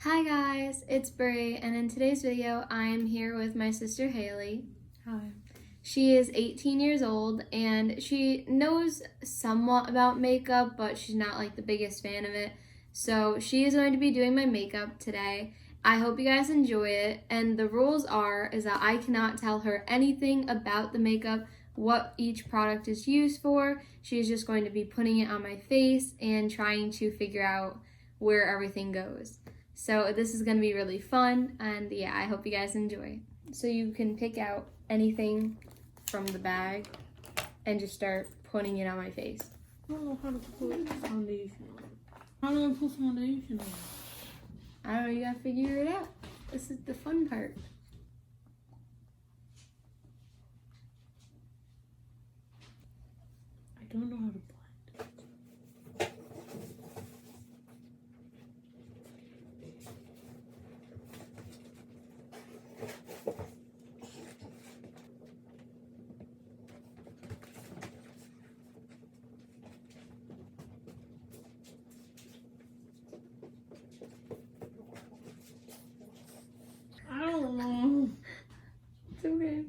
Hi guys, it's Bree, and in today's video, I am here with my sister Hailey. Hi. She is 18 years old, and she knows somewhat about makeup, but she's not like the biggest fan of it. So she is going to be doing my makeup today. I hope you guys enjoy it, and the rules is that I cannot tell her anything about the makeup, what each product is used for. She's just going to be putting it on my face and trying to figure out where everything goes. So this is going to be really fun, and yeah, I hope you guys enjoy. So you can pick out anything from the bag and just start putting it on my face. I don't know how to put foundation on. How do I put foundation on? I don't know, you gotta figure it out. This is the fun part. I don't know how to blend. I don't know. It's okay.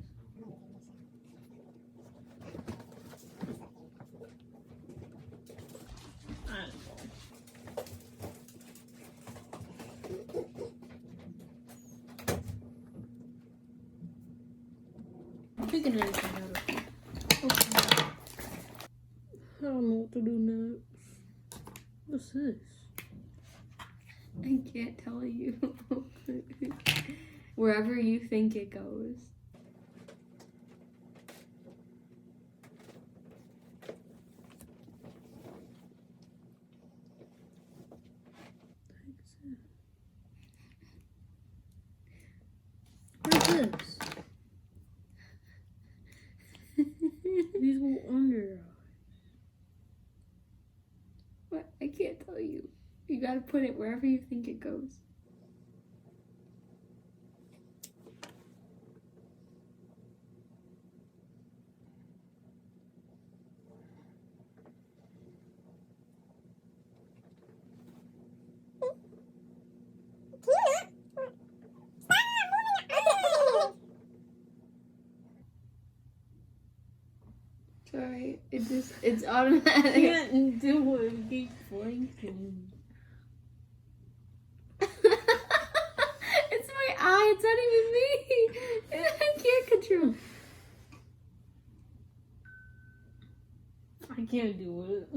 I'm figuring anything out. Okay. I don't know what to do next. What's this? I can't tell you. Wherever you think it goes. What is this? These go under your eyes. What? I can't tell you. You gotta put it wherever you think it goes. Sorry, it's automatic. I can't do it. Keep blinking. It's my eye, it's not even me. I can't control. I can't do it.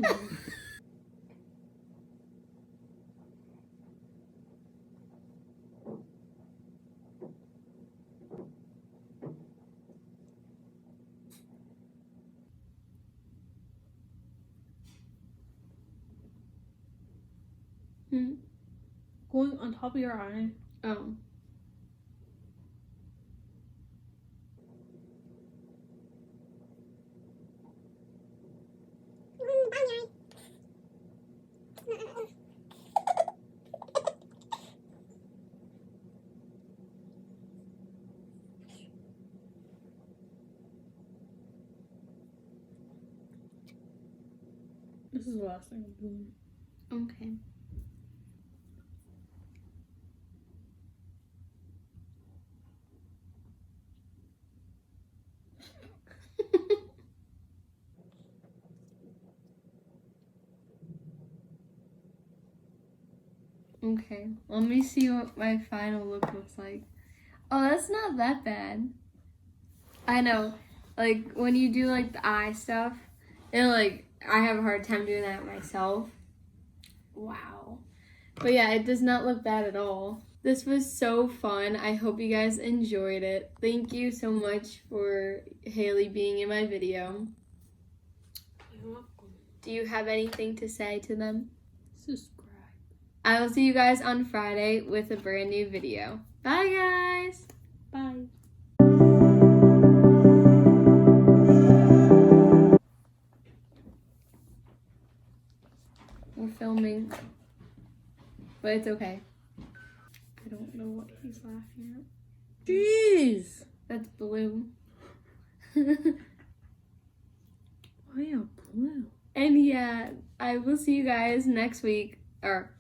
Going on top of your eye. Oh. This is the last thing I'm doing. Okay. Okay, let me see what my final look looks like. Oh, that's not that bad. I know, like, when you do, like, the eye stuff, and, like, I have a hard time doing that myself. Wow. But yeah, it does not look bad at all. This was so fun. I hope you guys enjoyed it. Thank you so much for Hailey being in my video. You're welcome. Do you have anything to say to them? Subscribe. I will see you guys on Friday with a brand new video. Bye, guys. Bye. We're filming, but it's okay. I don't know what he's laughing at. Jeez. That's blue. Why a blue? And yeah, I will see you guys next week. Or,